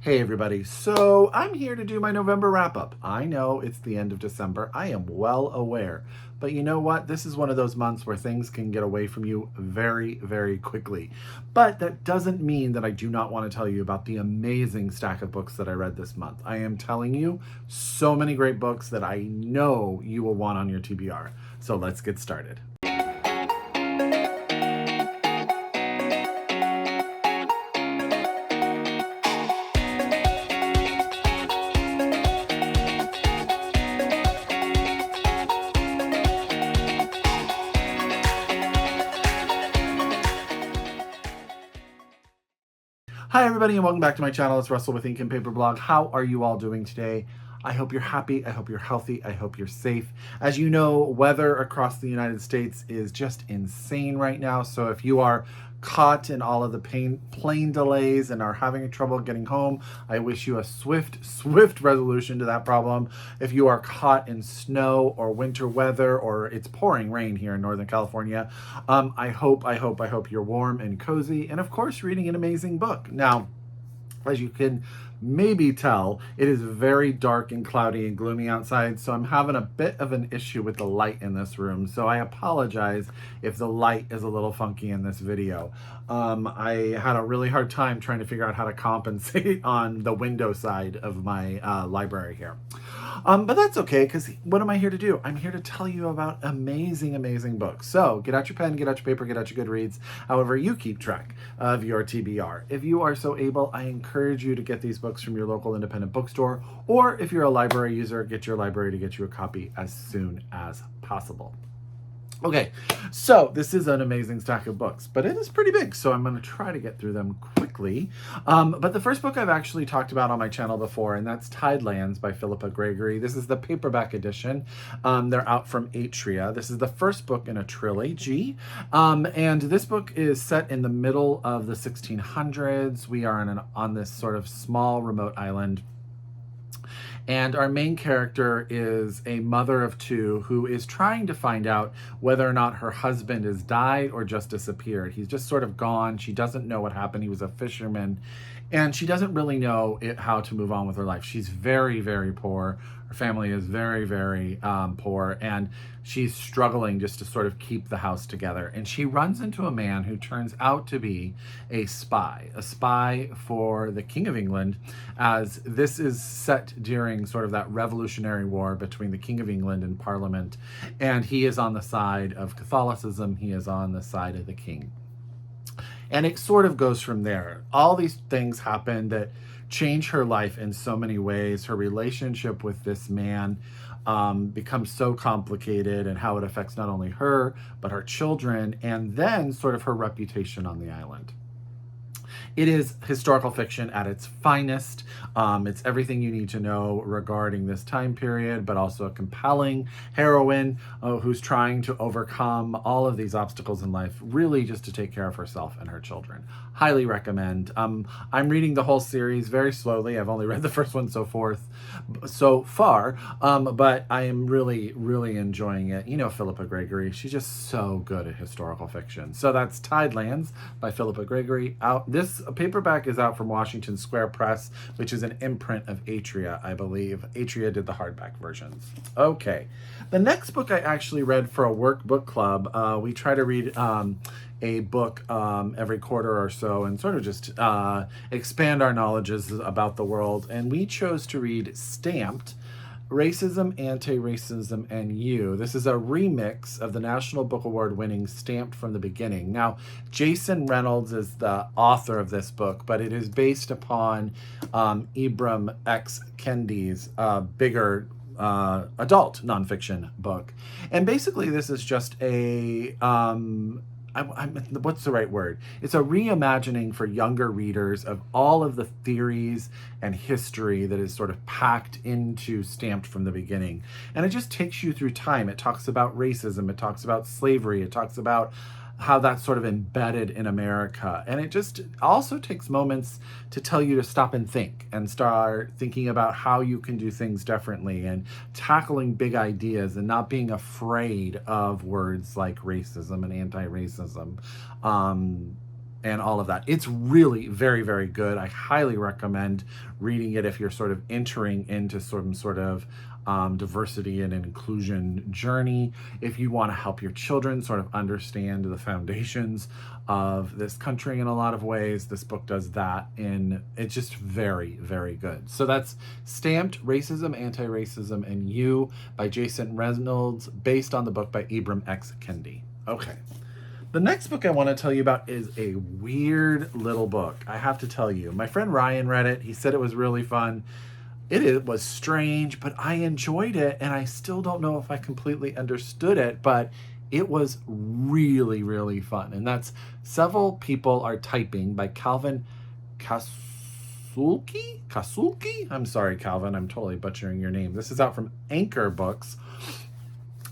Hey everybody, so I'm here to do my November wrap-up. I know it's the end of December, I am well aware, but you know what? This is one of those months where things can get away from you very, very quickly. But that doesn't mean that I do not want to tell you about the amazing stack of books that I read this month. I am telling you so many great books that I know you will want on your TBR. So let's get started. Hi everybody and welcome back to my channel. It's Russell with Ink and Paper Blog. How are you all doing today? I hope you're happy, I hope you're healthy, I hope you're safe. As you know, weather across the United States is just insane right now, so if you are caught in all of the plane delays and are having trouble getting home, I wish you a swift resolution to that problem. If you are caught in snow or winter weather, or it's pouring rain here in Northern California, I hope you're warm and cozy, and of course reading an amazing book. Now, as you can maybe tell, it is very dark and cloudy and gloomy outside, so I'm having a bit of an issue with the light in this room, so I apologize if the light is a little funky in this video. I had a really hard time trying to figure out how to compensate on the window side of my library here. But that's okay, because what am I here to do? I'm here to tell you about amazing books. So get out your pen, get out your paper, get out your Goodreads, however you keep track of your TBR. If you are so able, I encourage you to get these books from your local independent bookstore, or if you're a library user, get your library to get you a copy as soon as possible. Okay, so this is an amazing stack of books, but it is pretty big, so I'm going to try to get through them quickly. But the first book I've actually talked about on my channel before, and that's Tidelands by Philippa Gregory. This is the paperback edition. They're out from Atria. This is the first book in a trilogy, and this book is set in the middle of the 1600s. We are on this sort of small remote island. And our main character is a mother of two who is trying to find out whether or not her husband has died or just disappeared. He's just sort of gone. She doesn't know what happened. He was a fisherman. And she doesn't really know how to move on with her life. She's very, very poor. Her family is very, very poor. And she's struggling just to sort of keep the house together. And she runs into a man who turns out to be a spy for the King of England, as this is set during sort of that Revolutionary War between the King of England and Parliament. And he is on the side of Catholicism. He is on the side of the king. And it sort of goes from there. All these things happen that change her life in so many ways. Her relationship with this man becomes so complicated, and how it affects not only her, but her children, and then sort of her reputation on the island. It is historical fiction at its finest. It's everything you need to know regarding this time period, but also a compelling heroine who's trying to overcome all of these obstacles in life, really just to take care of herself and her children. Highly recommend. I'm reading the whole series very slowly. I've only read the first one so far, but I am really enjoying it. You know Philippa Gregory, she's just so good at historical fiction. So that's Tidelands by Philippa Gregory. This paperback is out from Washington Square Press, which is an imprint of Atria, I believe. Atria did the hardback versions. Okay, the next book I actually read for a workbook club. We try to read a book every quarter or so, and sort of just expand our knowledges about the world. And we chose to read Stamped: Racism, Anti-Racism, and You. This is a remix of the National Book Award winning Stamped from the Beginning. Now, Jason Reynolds is the author of this book, but it is based upon Ibram X. Kendi's bigger adult nonfiction book. And basically this is just a what's the right word? It's a reimagining for younger readers of all of the theories and history that is sort of packed into Stamped from the Beginning. And it just takes you through time. It talks about racism. It talks about slavery. It talks about how that's sort of embedded in America. And it just also takes moments to tell you to stop and think and start thinking about how you can do things differently and tackling big ideas and not being afraid of words like racism and anti-racism. and all of that. It's really very, very good. I highly recommend reading it if you're sort of entering into some sort of diversity and inclusion journey. If you want to help your children sort of understand the foundations of this country in a lot of ways, this book does that. And it's just very, very good. So that's Stamped: Racism, Anti-Racism, and You by Jason Reynolds, based on the book by Ibram X. Kendi. Okay. The next book I want to tell you about is a weird little book. I have to tell you, my friend Ryan read it. He said it was really fun. It was strange, but I enjoyed it, and I still don't know if I completely understood it, but it was really, really fun. And that's Several People Are Typing by Calvin Kasulke? Kasulke? I'm sorry, Calvin. I'm totally butchering your name. This is out from Anchor Books.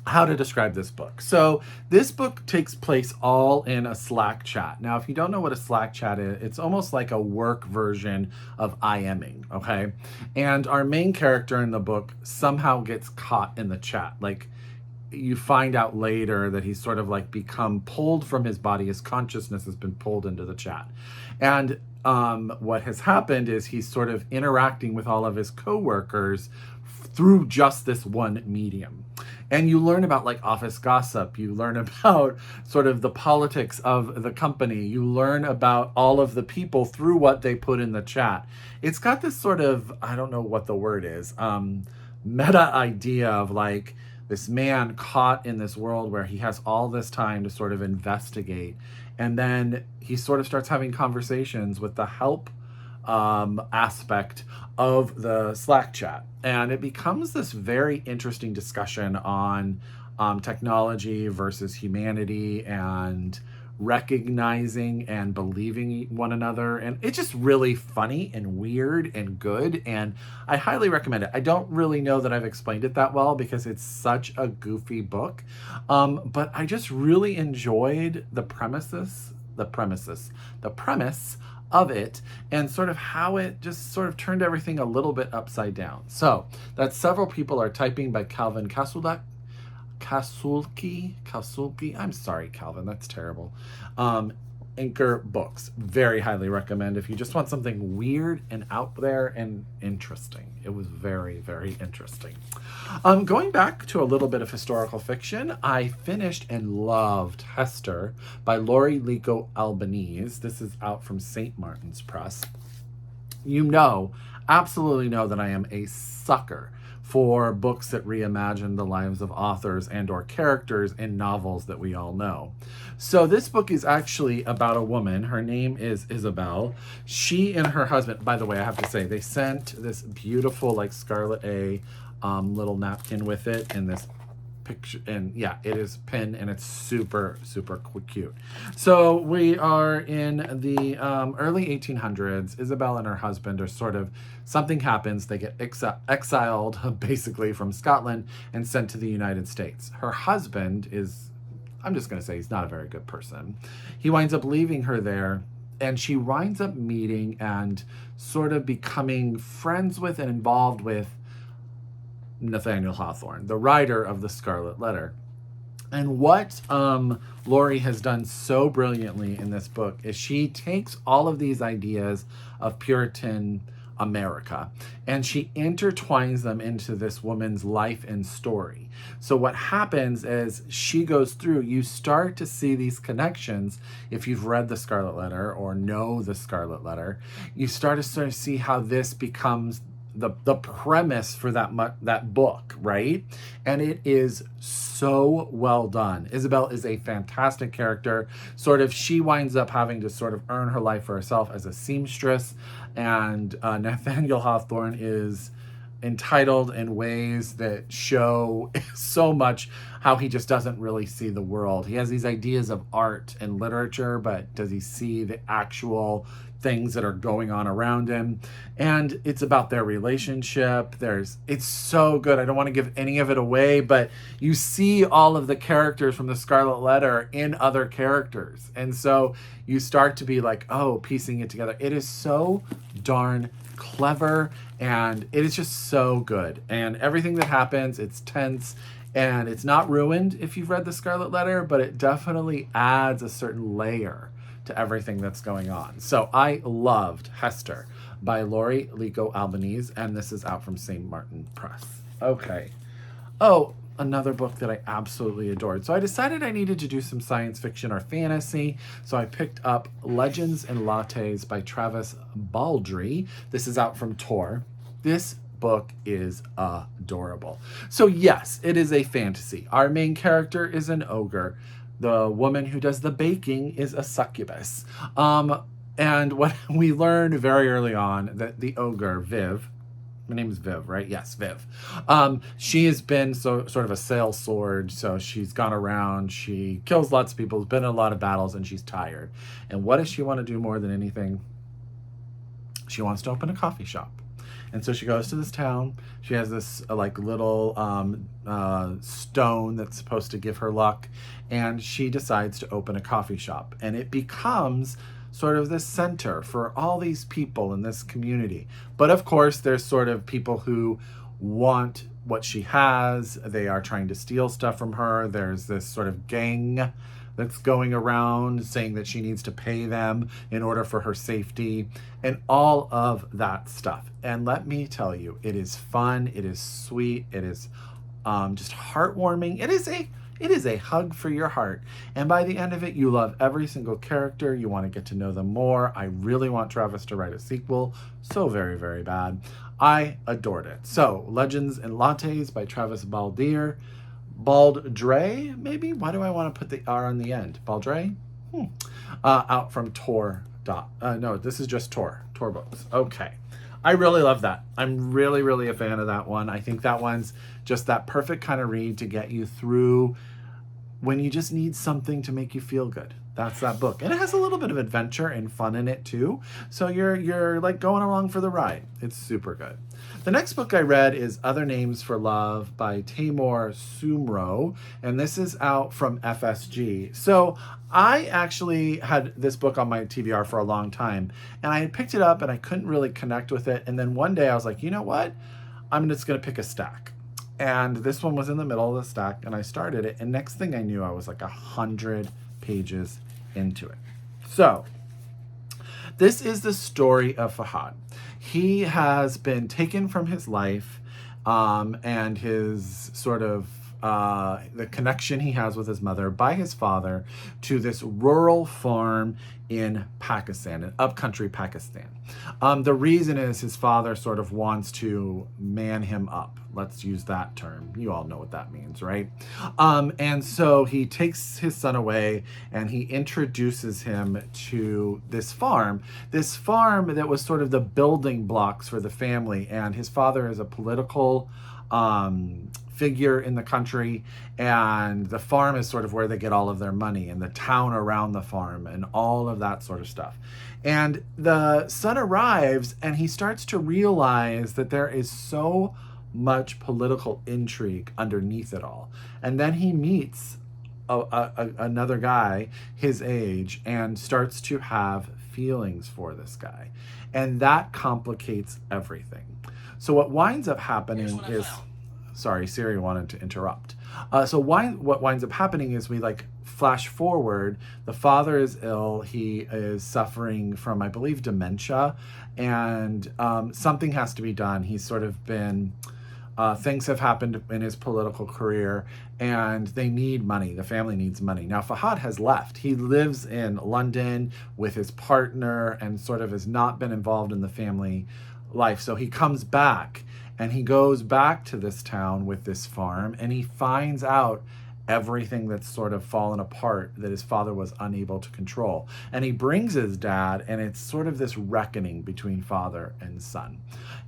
How to describe this book. So this book takes place all in a Slack chat. Now, if you don't know what a Slack chat is, it's almost like a work version of IMing, okay? And our main character in the book somehow gets caught in the chat. Like, you find out later that he's sort of like become pulled from his body. His consciousness has been pulled into the chat. And what has happened is he's sort of interacting with all of his coworkers through just this one medium. And you learn about like office gossip. You learn about sort of the politics of the company. You learn about all of the people through what they put in the chat. It's got this sort of, I don't know what the word is, meta idea of like this man caught in this world where he has all this time to sort of investigate. And then he sort of starts having conversations with the help aspect of the Slack chat. And it becomes this very interesting discussion on technology versus humanity and recognizing and believing one another. And it's just really funny and weird and good. And I highly recommend it. I don't really know that I've explained it that well because it's such a goofy book. But I just really enjoyed the premise of it and sort of how it just sort of turned everything a little bit upside down. So that's Several People Are Typing by Calvin Kasulke. I'm sorry, Calvin, that's terrible. Anchor Books. Very highly recommend if you just want something weird and out there and interesting. It was very, very interesting. Going back to a little bit of historical fiction, I finished and loved Hester by Laurie, LIco, Albanese. This is out from St. Martin's Press. You know, absolutely know that I am a sucker for books that reimagine the lives of authors and or characters in novels that we all know. So this book is actually about a woman. Her name is Isabel. She and her husband, by the way, I have to say, they sent this beautiful like Scarlet A little napkin with it in this picture, and yeah, it is pinned and it's super, super cute. So we are in the early 1800s. Isabel and her husband are sort of, something happens, they get exiled basically from Scotland and sent to the United States. Her husband is, I'm just going to say he's not a very good person. He winds up leaving her there, and she winds up meeting and sort of becoming friends with and involved with Nathaniel Hawthorne, the writer of the Scarlet Letter. And what Laurie has done so brilliantly in this book is she takes all of these ideas of Puritan America and she intertwines them into this woman's life and story. So what happens is she goes through, you start to see these connections. If you've read the Scarlet Letter or know the Scarlet Letter, you start to sort of see how this becomes the premise for that book, right? And it is so well done. Isabel is a fantastic character. Sort of, she winds up having to sort of earn her life for herself as a seamstress, and Nathaniel Hawthorne is entitled in ways that show so much how he just doesn't really see the world. He has these ideas of art and literature, but does he see the actual things that are going on around him? And it's about their relationship. It's so good. I don't want to give any of it away, but you see all of the characters from the Scarlet Letter in other characters. And so you start to be like, oh, piecing it together. It is so darn clever, and it is just so good. And everything that happens, it's tense, and it's not ruined if you've read the Scarlet Letter, but it definitely adds a certain layer to everything that's going on. So I loved Hester by Laurie, LIco, Albanese, and this is out from St. Martin Press. Okay. Oh, another book that I absolutely adored. So I decided I needed to do some science fiction or fantasy. So I picked up Legends and Lattes by Travis Baldree. This is out from Tor. This book is adorable. So yes, it is a fantasy. Our main character is an ogre. The woman who does the baking is a succubus. And what we learned very early on, that the ogre, Viv, my name is Viv, right? Yes, Viv. She has been sort of a sales sword. So she's gone around, she kills lots of people, has been in a lot of battles, and she's tired. And what does she want to do more than anything? She wants to open a coffee shop. And so she goes to this town. She has this like little stone that's supposed to give her luck. And she decides to open a coffee shop. And it becomes sort of this center for all these people in this community. But of course, there's sort of people who want what she has. They are trying to steal stuff from her. There's this sort of gang that's going around saying that she needs to pay them in order for her safety and all of that stuff. And let me tell you, it is fun. It is sweet. It is just heartwarming. It is a hug for your heart. And by the end of it, you love every single character. You want to get to know them more. I really want Travis to write a sequel so very, very bad. I adored it. So Legends and Lattes by Travis Baldree. Baldree, maybe? Why do I want to put the R on the end? Baldree? Out from Tor. No, this is just Tor Books. Okay. I really love that. I'm really, really a fan of that one. I think that one's just that perfect kind of read to get you through when you just need something to make you feel good. That's that book. And it has a little bit of adventure and fun in it too. So you're like going along for the ride. It's super good. The next book I read is Other Names for Love by Taymour Soomro. And this is out from FSG. So I actually had this book on my TBR for a long time. And I had picked it up and I couldn't really connect with it. And then one day I was like, you know what? I'm just going to pick a stack. And this one was in the middle of the stack. And I started it. And next thing I knew, I was like 100 pages into it. So this is the story of Fahad. He has been taken from his life and his sort of the connection he has with his mother by his father to this rural farm in Pakistan, in upcountry Pakistan. The reason is his father sort of wants to man him up. Let's use that term. You all know what that means, right? And so he takes his son away and he introduces him to this farm that was sort of the building blocks for the family. And his father is a political figure in the country, and the farm is sort of where they get all of their money, and the town around the farm and all of that sort of stuff. And the son arrives and he starts to realize that there is so much political intrigue underneath it all. And then he meets another guy his age and starts to have feelings for this guy. And that complicates everything. So what winds up happening is... Sorry, Siri wanted to interrupt. What winds up happening is we like flash forward. The father is ill. He is suffering from, I believe, dementia. And something has to be done. He's sort of been... things have happened in his political career and they need money. The family needs money. Now, Fahad has left. He lives in London with his partner and sort of has not been involved in the family life. So he comes back and he goes back to this town with this farm and he finds out everything that's sort of fallen apart that his father was unable to control. And he brings his dad, and it's sort of this reckoning between father and son.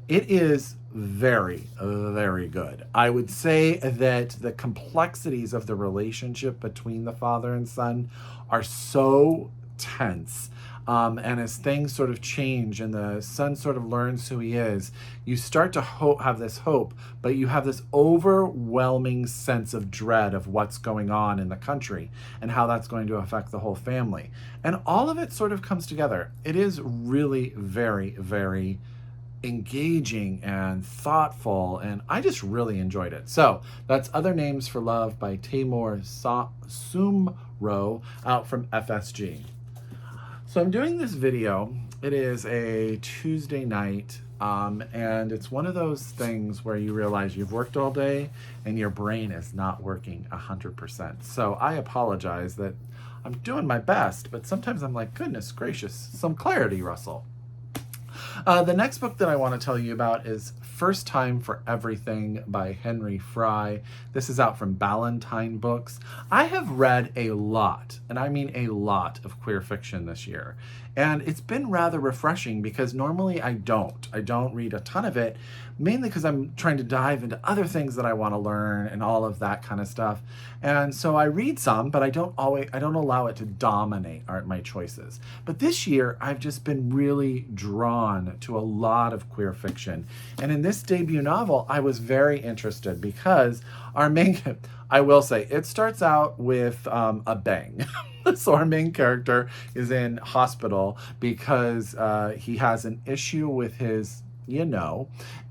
It is very, very good. I would say that the complexities of the relationship between the father and son are so tense. And as things sort of change and the son sort of learns who he is, you start to have this hope, but you have this overwhelming sense of dread of what's going on in the country and how that's going to affect the whole family. And all of it sort of comes together. It is really very, very engaging and thoughtful, and I just really enjoyed it. So that's Other Names for Love by Taymour Soomro, out from FSG. So I'm doing this video. It is a Tuesday night, and it's one of those things where you realize you've worked all day and your brain is not working 100%. So I apologize that I'm doing my best, but sometimes I'm like, goodness gracious, some clarity, Russell. The next book that I want to tell you about is First Time for Everything by Henry Fry. This is out from Ballintine Books. I have read a lot, and I mean a lot, of queer fiction this year. And it's been rather refreshing because normally I don't read a ton of it, mainly because I'm trying to dive into other things that I want to learn and all of that kind of stuff. And so I read some, but I don't allow it to dominate my choices. But this year, I've just been really drawn to a lot of queer fiction. And in this debut novel, I was very interested because I will say, it starts out with a bang. So our main character is in hospital because he has an issue with his,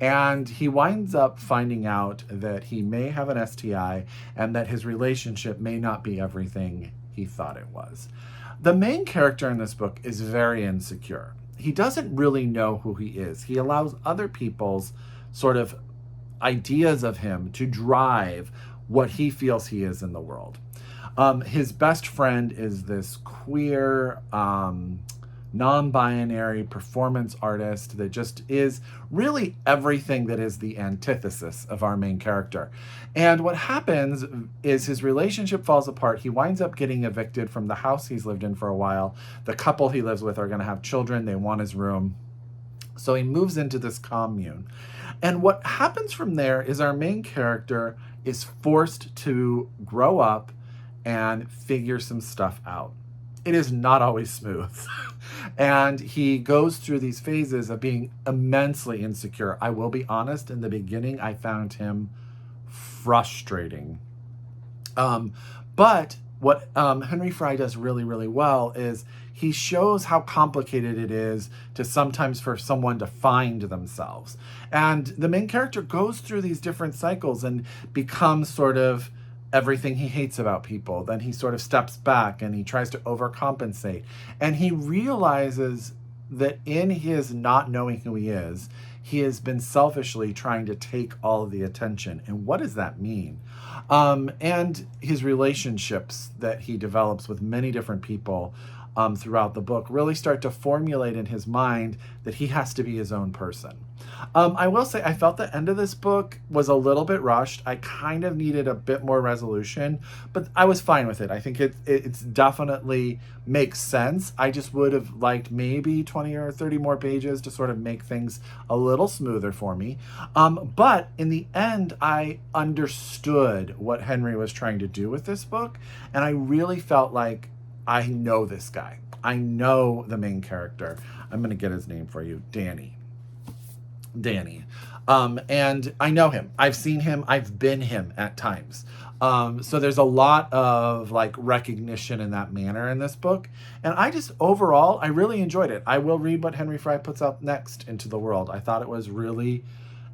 and he winds up finding out that he may have an STI and that his relationship may not be everything he thought it was. The main character in this book is very insecure. He doesn't really know who he is. He allows other people's sort of ideas of him to drive what he feels he is in the world. His best friend is this queer, non-binary performance artist that just is really everything that is the antithesis of our main character. And what happens is his relationship falls apart. He winds up getting evicted from the house he's lived in for a while. The couple he lives with are going to have children. They want his room. So he moves into this commune. And what happens from there is our main character is forced to grow up and figure some stuff out. It is not always smooth. And he goes through these phases of being immensely insecure. I will be honest, in the beginning, I found him frustrating. But what Henry Fry does really, really well is he shows how complicated it is to sometimes for someone to find themselves. And the main character goes through these different cycles and becomes sort of everything he hates about people. Then he sort of steps back and he tries to overcompensate. And he realizes that in his not knowing who he has been selfishly trying to take all of the attention. And what does that mean? And his relationships that he develops with many different people throughout the book really start to formulate in his mind that he has to be his own person. I will say I felt the end of this book was a little bit rushed. I kind of needed a bit more resolution, but I was fine with it. I think it's definitely makes sense. I just would have liked maybe 20 or 30 more pages to sort of make things a little smoother for me. But in the end, I understood what Henry was trying to do with this book, and I really felt like I know this guy. I know the main character. I'm going to get his name for you. Danny. And I know him. I've seen him. I've been him at times. So there's a lot of like recognition in that manner in this book. And overall, I really enjoyed it. I will read what Henry Fry puts out next into the world. I thought it was really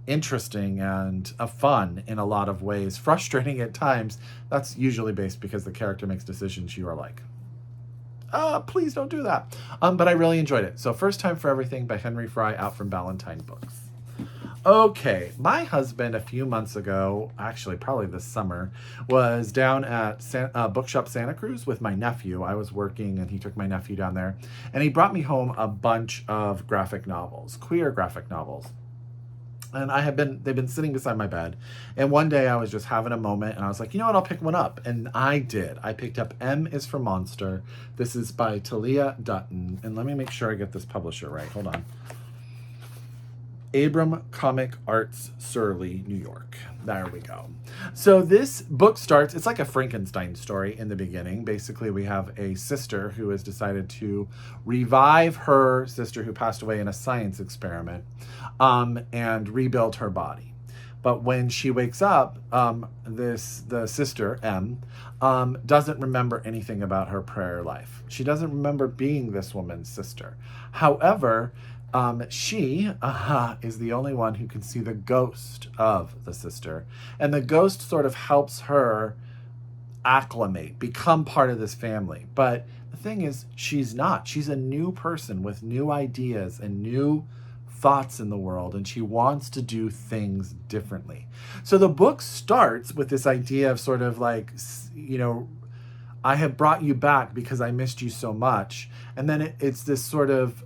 interesting and fun in a lot of ways. Frustrating at times. That's usually based because the character makes decisions you are like, please don't do that. But I really enjoyed it. So First Time for Everything by Henry Fry, out from Ballintine Books. Okay, my husband a few months ago, actually probably this summer, was down at Bookshop Santa Cruz with my nephew. I was working and he took my nephew down there. And he brought me home a bunch of graphic novels, queer graphic novels. And they've been sitting beside my bed. And one day I was just having a moment and I was like, you know what, I'll pick one up. And I did. I picked up M is for Monster. This is by Talia, Dutton. And let me make sure I get this publisher right. Hold on. AbramsComicArts, Surly, New York. There we go. So this book starts, it's like a Frankenstein story in the beginning. Basically, we have a sister who has decided to revive her sister who passed away in a science experiment and rebuild her body. But when she wakes up, the sister, M, doesn't remember anything about her prior life. She doesn't remember being this woman's sister. However, she is the only one who can see the ghost of the sister. And the ghost sort of helps her acclimate, become part of this family. But the thing is she's not. She's a new person with new ideas and new thoughts in the world, and she wants to do things differently. So the book starts with this idea of sort of like, you know, I have brought you back because I missed you so much. And then it's this sort of,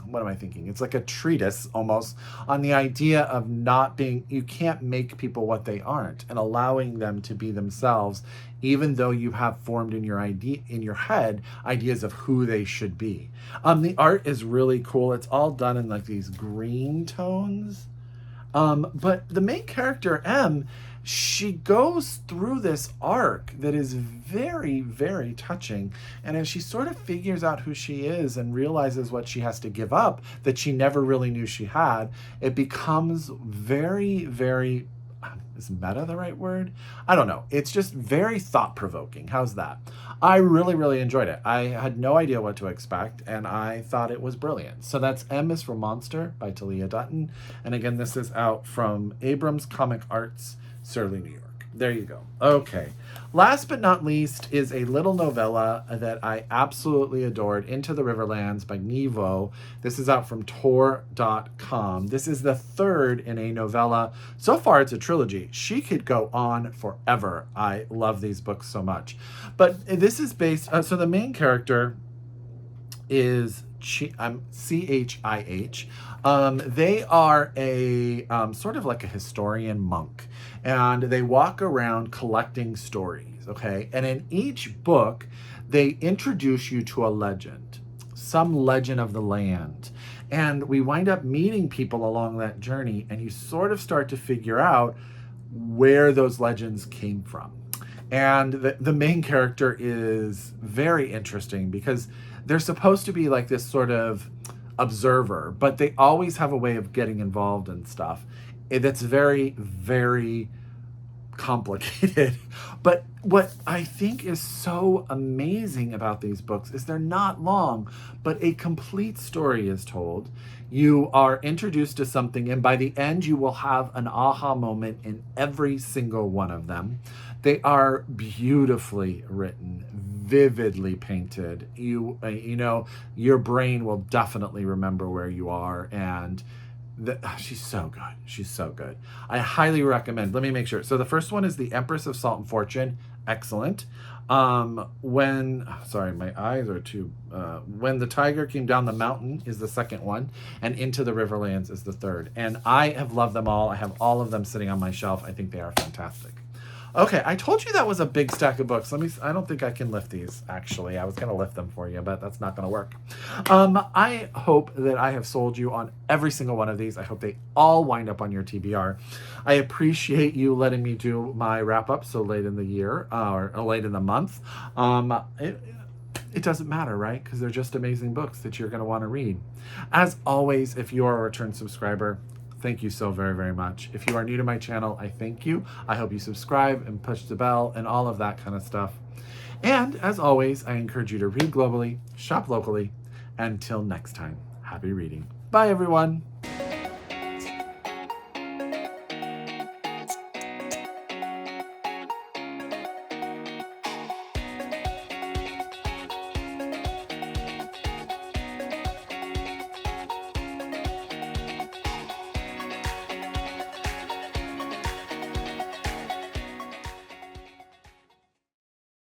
what am I thinking? It's like a treatise almost on the idea of not being, you can't make people what they aren't, and allowing them to be themselves, even though you have formed in your head ideas of who they should be. The art is really cool. It's all done in like these green tones. But the main character, M, she goes through this arc that is very, very touching. And as she sort of figures out who she is and realizes what she has to give up that she never really knew she had, it becomes very, very, is meta the right word? I don't know. It's just very thought-provoking. How's that? I really, really enjoyed it. I had no idea what to expect, and I thought it was brilliant. So that's M is for Monster by Talia Dutton. And again, this is out from AbramsComicArts, Surly, New York. There you go. Okay. Last but not least is a little novella that I absolutely adored, Into the Riverlands by Nghi. This is out from TORDOTCOM. This is the third in a novella. So far, it's a trilogy. She could go on forever. I love these books so much. But this is based, so the main character is CHIH. They are a sort of like a historian monk, and they walk around collecting stories, okay? And in each book, they introduce you to a legend, some legend of the land. And we wind up meeting people along that journey, and you sort of start to figure out where those legends came from. And the main character is very interesting because they're supposed to be like this sort of observer, but they always have a way of getting involved in stuff that's very, very complicated. But what I think is so amazing about these books is they're not long, but a complete story is told. You are introduced to something, and by the end you will have an aha moment in every single one of them. They are beautifully written, vividly painted. You know, your brain will definitely remember where you are, and she's so good. She's so good. I highly recommend. Let me make sure. So the first one is The Empress of Salt and Fortune. Excellent. Sorry, my eyes are too. When the Tiger Came Down the Mountain is the second one, and Into the Riverlands is the third. And I have loved them all. I have all of them sitting on my shelf. I think they are fantastic. Okay, I told you that was a big stack of books. I don't think I can lift these, actually. I was going to lift them for you, but that's not going to work. I hope that I have sold you on every single one of these. I hope they all wind up on your TBR. I appreciate you letting me do my wrap-up so late in the year, or late in the month. It doesn't matter, right? Because they're just amazing books that you're going to want to read. As always, if you are a return subscriber, thank you so very, very much. If you are new to my channel, I thank you. I hope you subscribe and push the bell and all of that kind of stuff. And as always, I encourage you to read globally, shop locally. Until next time, happy reading. Bye, everyone.